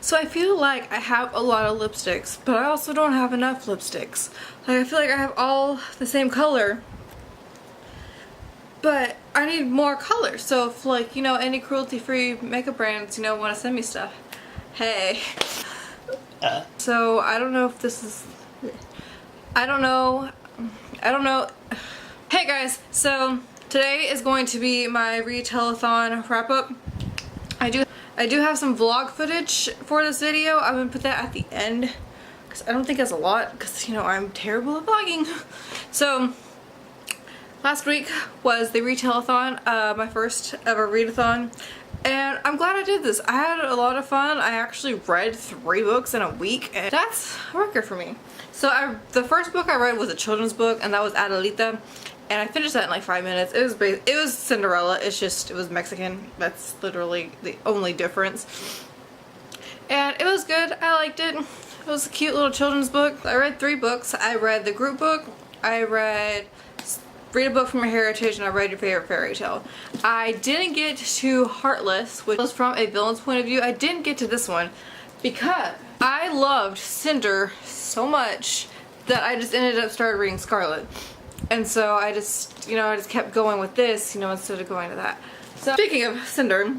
So I feel like I have a lot of lipsticks, but I also don't have enough lipsticks. Like I feel like I have all the same color, but I need more color. So if like, you know, any cruelty-free makeup brands, you know, want to send me stuff, hey. So I don't know if this is, I don't know. Hey guys, so today is going to be my Retellathon wrap up. I do have some vlog footage for this video. I'm gonna put that at the end because I don't think it's a lot because, you know, I'm terrible at vlogging. So last week was the Retellathon, my first ever readathon, and I'm glad I did this. I had a lot of fun. I actually read 3 books in a week, and that's a record for me. So the first book I read was a children's book, and that was Adelita, and I finished that in like 5 minutes. It was Cinderella. It was Mexican. That's literally the only difference. And it was good. I liked it. It was a cute little children's book. I read 3 books. I read the group book. I read Read a Book from Your Heritage, and I read Your Favorite Fairy Tale. I didn't get to Heartless, which was from a villain's point of view. I didn't get to this one because I loved Cinder so much that I just ended up started reading Scarlet. And so I just, you know, I just kept going with this, you know, instead of going to that. So speaking of Cinder,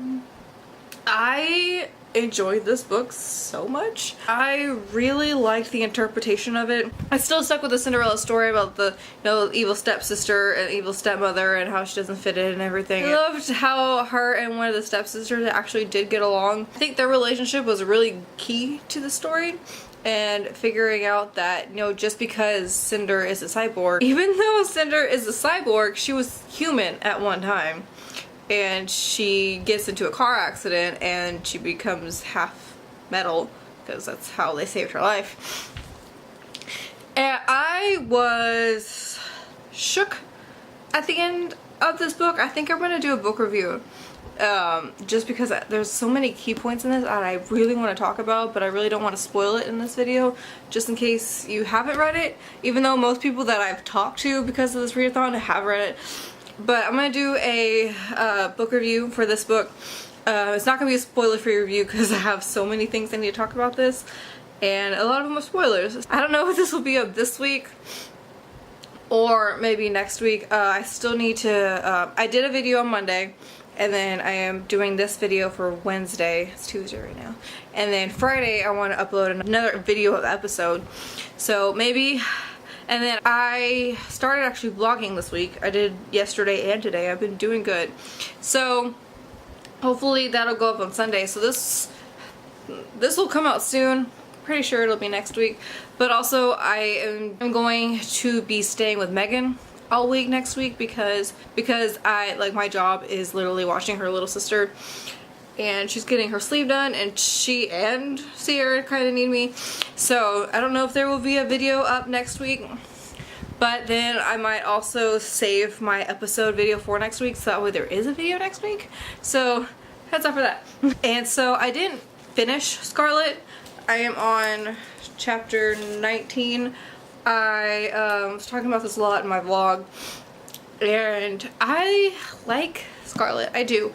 I enjoyed this book so much. I really liked the interpretation of it. I still stuck with the Cinderella story about the, you know, evil stepsister and evil stepmother and how she doesn't fit in and everything. I loved how her and one of the stepsisters actually did get along. I think their relationship was really key to the story, and figuring out that, you know, just because Cinder is a cyborg, even though Cinder is a cyborg, she was human at one time. And she gets into a car accident and she becomes half metal because that's how they saved her life. And I was shook at the end of this book. I think I'm going to do a book review just because there's so many key points in this that I really want to talk about, but I really don't want to spoil it in this video just in case you haven't read it, even though most people that I've talked to because of this readathon have read it. But I'm going to do a book review for this book. It's not going to be a spoiler-free review because I have so many things I need to talk about this, and a lot of them are spoilers. I don't know if this will be up this week or maybe next week. I still need to, I did a video on Monday, and then I am doing this video for Wednesday. It's Tuesday right now. And then Friday I want to upload another video of episode. So maybe... And then I started actually vlogging this week. I did yesterday and today. I've been doing good. So hopefully that'll go up on Sunday. So this will come out soon. Pretty sure it'll be next week. But also I am going to be staying with Megan all week next week because my job is literally watching her little sister. And she's getting her sleeve done, and she and Sierra kind of need me. So I don't know if there will be a video up next week, but then I might also save my episode video for next week so that way there is a video next week. So heads up for that. And so I didn't finish Scarlet. I am on chapter 19. I was talking about this a lot in my vlog, and I like Scarlet. I do.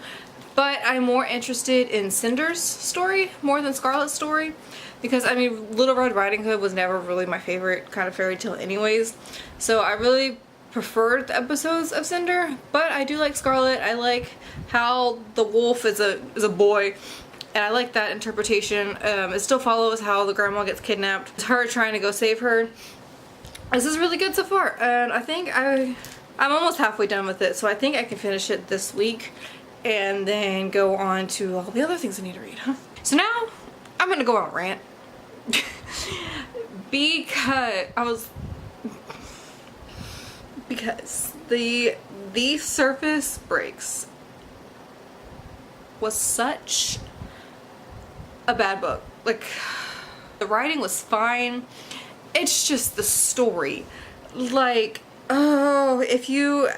But I'm more interested in Cinder's story more than Scarlet's story because, I mean, Little Red Riding Hood was never really my favorite kind of fairy tale anyways. So I really preferred the episodes of Cinder, but I do like Scarlet. I like how the wolf is a boy, and I like that interpretation. It still follows how the grandma gets kidnapped. It's her trying to go save her. This is really good so far, and I think I'm almost halfway done with it, so I think I can finish it this week and then go on to all the other things I need to read. So now I'm gonna go on a rant because the Surface Breaks was such a bad book. Like, the writing was fine. It's just the story. Like, oh, if you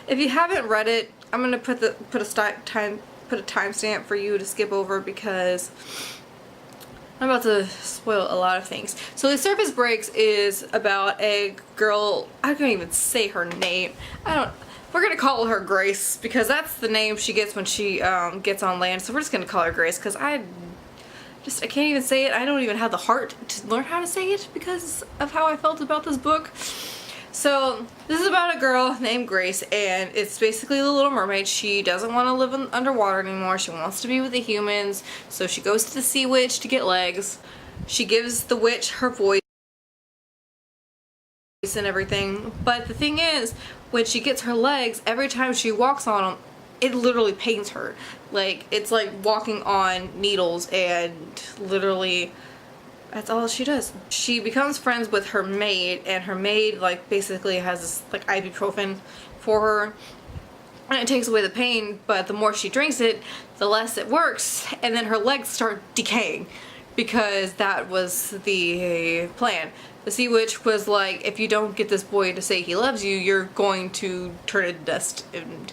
haven't read it, I'm gonna put a timestamp for you to skip over because I'm about to spoil a lot of things. So The Surface Breaks is about a girl, I can't even say her name. We're gonna call her Grace because that's the name she gets when she gets on land. So we're just gonna call her Grace because I can't even say it. I don't even have the heart to learn how to say it because of how I felt about this book. So this is about a girl named Grace, and it's basically the Little Mermaid. She doesn't want to live underwater anymore. She wants to be with the humans, so she goes to the sea witch to get legs. She gives the witch her voice and everything, but the thing is, when she gets her legs, every time she walks on them, it literally pains her. Like, it's like walking on needles, and literally that's all she does. She becomes friends with her maid, and her maid like basically has this like ibuprofen for her, and it takes away the pain, but the more she drinks it, the less it works, and then her legs start decaying because that was the plan. The sea witch was like, if you don't get this boy to say he loves you, you're going to turn into dust and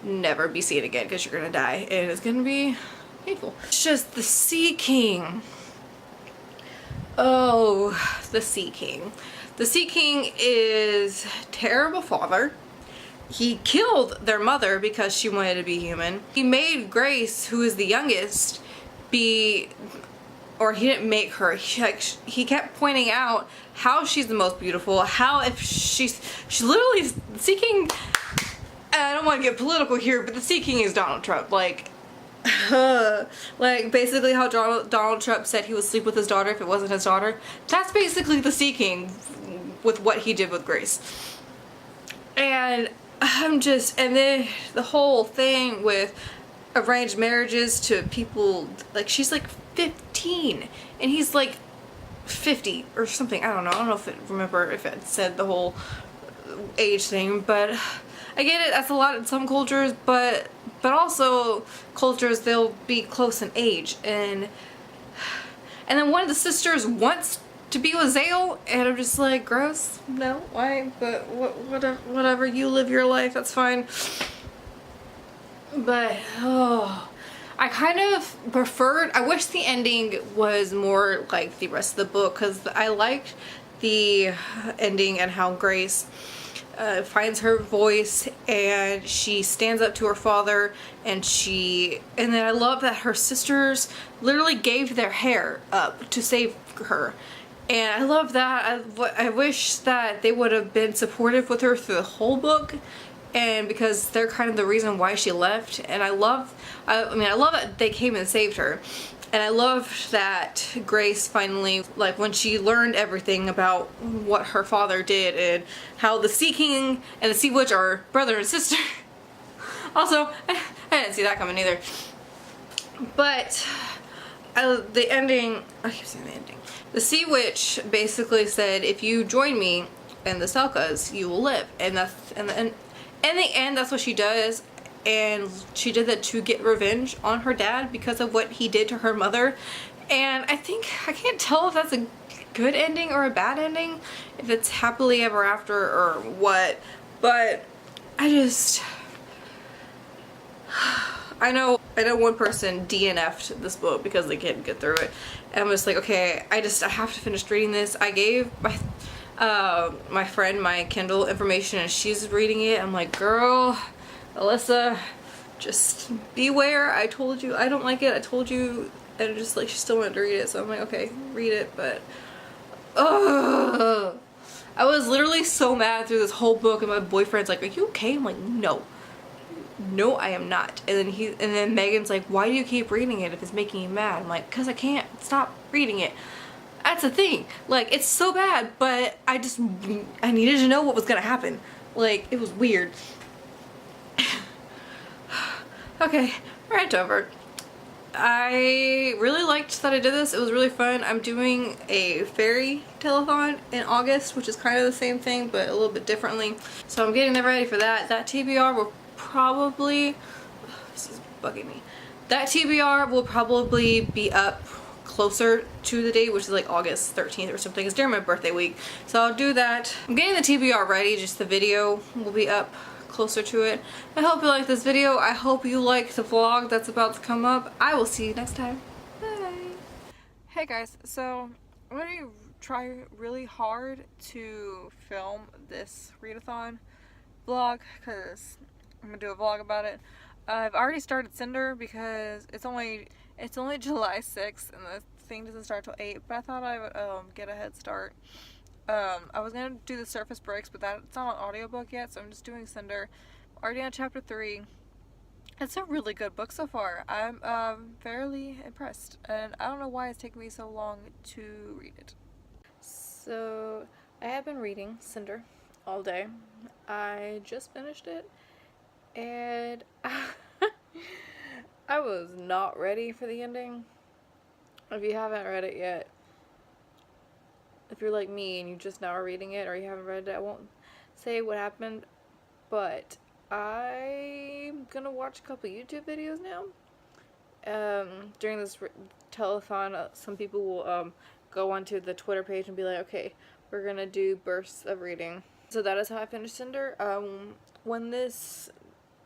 never be seen again because you're gonna die, and it's gonna be painful. It's just the Sea King. Oh, the Sea King. The Sea King is a terrible father. He killed their mother because she wanted to be human. He made Grace, who is the youngest, be, or he didn't make her, he kept pointing out how she's the most beautiful, how if she's literally, the Sea King, I don't want to get political here, but the Sea King is Donald Trump. Like basically how Donald Trump said he would sleep with his daughter if it wasn't his daughter. That's basically the Sea King with what he did with Grace. And and then the whole thing with arranged marriages to people, like she's like 15 and he's like 50 or something. I don't know remember if it said the whole age thing, but I get it, that's a lot in some cultures, but also cultures, they'll be close in age, and then one of the sisters wants to be with Zale, and I'm just like, gross, no, why, but whatever, you live your life, that's fine. But oh, I kind of preferred, I wish the ending was more like the rest of the book, because I liked the ending and how Grace finds her voice and she stands up to her father, and then I love that her sisters literally gave their hair up to save her, and I love that. I wish that they would have been supportive with her through the whole book, and because they're kind of the reason why she left. And I love that they came and saved her. And I love that Grace finally, like when she learned everything about what her father did and how the Sea King and the Sea Witch are brother and sister. Also, I didn't see that coming either. But the ending, I keep saying the ending. The Sea Witch basically said, if you join me in the Selkas, you will live. And in the end, that's what she does. And she did that to get revenge on her dad because of what he did to her mother. And I can't tell if that's a good ending or a bad ending, if it's happily ever after or what, but I know one person DNF'd this book because they can't get through it, and I'm just like, okay, I have to finish reading this. I gave my friend my Kindle information and she's reading it. I'm like, girl, Alyssa, just beware. I told you I don't like it. I told you. And just like, she still wanted to read it, so I'm like, okay, read it. But I was literally so mad through this whole book, and my boyfriend's like, are you okay? I'm like, no, I am not. And then Megan's like, why do you keep reading it if it's making you mad? I'm like, because I can't stop reading it. That's the thing, like, it's so bad, but I needed to know what was gonna happen. Like, it was weird. Okay, rant over. I really liked that I did this. It was really fun. I'm doing a fairy telethon in August, which is kind of the same thing but a little bit differently. So I'm getting ready for that. That TBR will probably, this is bugging me. That TBR will probably be up closer to the date, which is like August 13th or something. It's during my birthday week. So I'll do that. I'm getting the TBR ready, just the video will be up closer to it. I hope you like this video. I hope you like the vlog that's about to come up. I will see you next time. Bye. Hey guys, so I'm going to try really hard to film this readathon vlog because I'm going to do a vlog about it. I've already started Tinder because it's only It's only July 6th and the thing doesn't start till 8, but I thought I would get a head start. I was gonna do the Surface Breaks, but that's not an audiobook yet, so I'm just doing Cinder. Already on chapter 3. It's a really good book so far. I'm fairly impressed, and I don't know why it's taken me so long to read it. So I have been reading Cinder all day. I just finished it, and I was not ready for the ending. If you haven't read it yet, if you're like me and you just now are reading it or you haven't read it, I won't say what happened, but I'm gonna watch a couple YouTube videos now. During this telethon, some people will go onto the Twitter page and be like, okay, we're gonna do bursts of reading. So that is how I finished Cinder. When this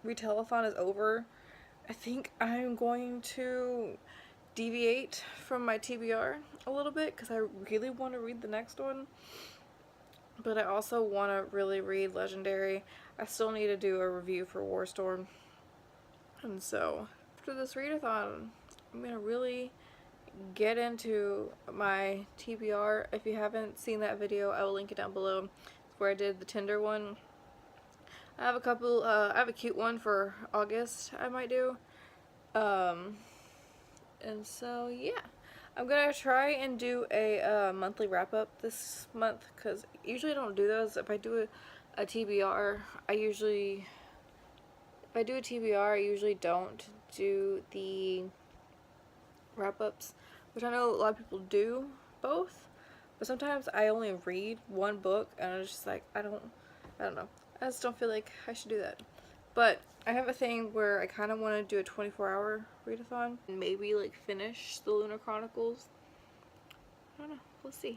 retellathon is over, I think I'm going to deviate from my TBR a little bit because I really want to read the next one, but I also want to really read Legendary. I still need to do a review for Warstorm, and so after this readathon I'm gonna really get into my TBR. If you haven't seen that video, I will link it down below. It's where I did the Tinder one. I have a couple, I have a cute one for August I might do. And so yeah, I'm gonna try and do a monthly wrap up this month, because usually I don't do those. If I do a TBR, I usually don't do the wrap ups, which I know a lot of people do both, but sometimes I only read one book and I'm just like, I don't know. I just don't feel like I should do that. But I have a thing where I kind of want to do a 24-hour readathon and maybe like finish the Lunar Chronicles. I don't know. We'll see.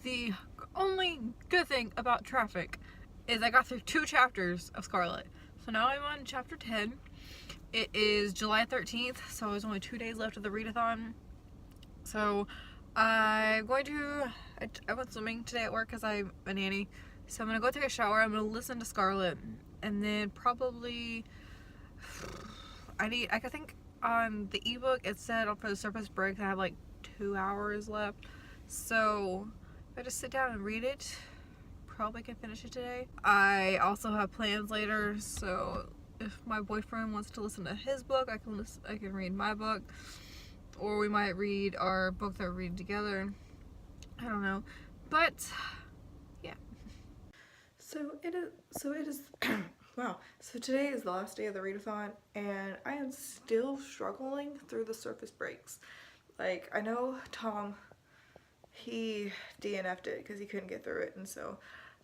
The only good thing about traffic is I got through 2 chapters of Scarlet. So now I'm on chapter 10. It is July 13th, so there's only 2 days left of the readathon. So I'm going to, I went swimming today at work because I'm a nanny. So I'm going to go take a shower, I'm going to listen to Scarlet, and then probably, I think on the ebook it said for the Surface Breaks I have like 2 hours left. So if I just sit down and read it, probably can finish it today. I also have plans later, so if my boyfriend wants to listen to his book, I can read my book, or we might read our book that we're reading together. I don't know, but yeah. So it is wow. So today is the last day of the readathon, and I am still struggling through the Surface Breaks. Like, I know Tom, he DNF'd it because he couldn't get through it, and so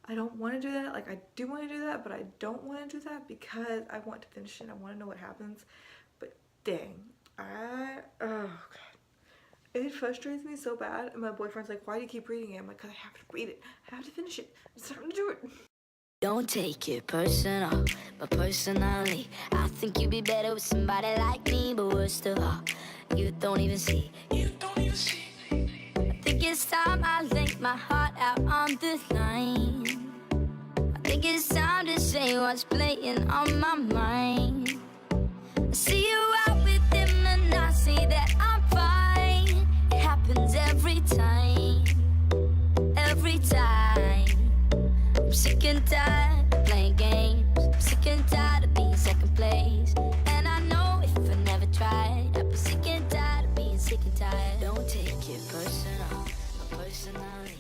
I don't want to do that. Like, I do want to do that, but I don't want to do that because I want to finish it. I want to know what happens. But dang, oh god, it frustrates me so bad. And my boyfriend's like, why do you keep reading it? I'm like, because I have to read it. I have to finish it. I'm starting to do it. Don't take it personal, but personally I think you'd be better with somebody like me. But worst of all, you don't even see. I think it's time I laid my heart out on the line. I think it's time to say what's playing on my mind. I see you out with him and I see that I'm fine. It happens every time, every time. I'm sick and tired of playing games. I'm sick and tired of being second place. And I know if I never tried, I'd be sick and tired of being sick and tired. Don't take it personal, but personally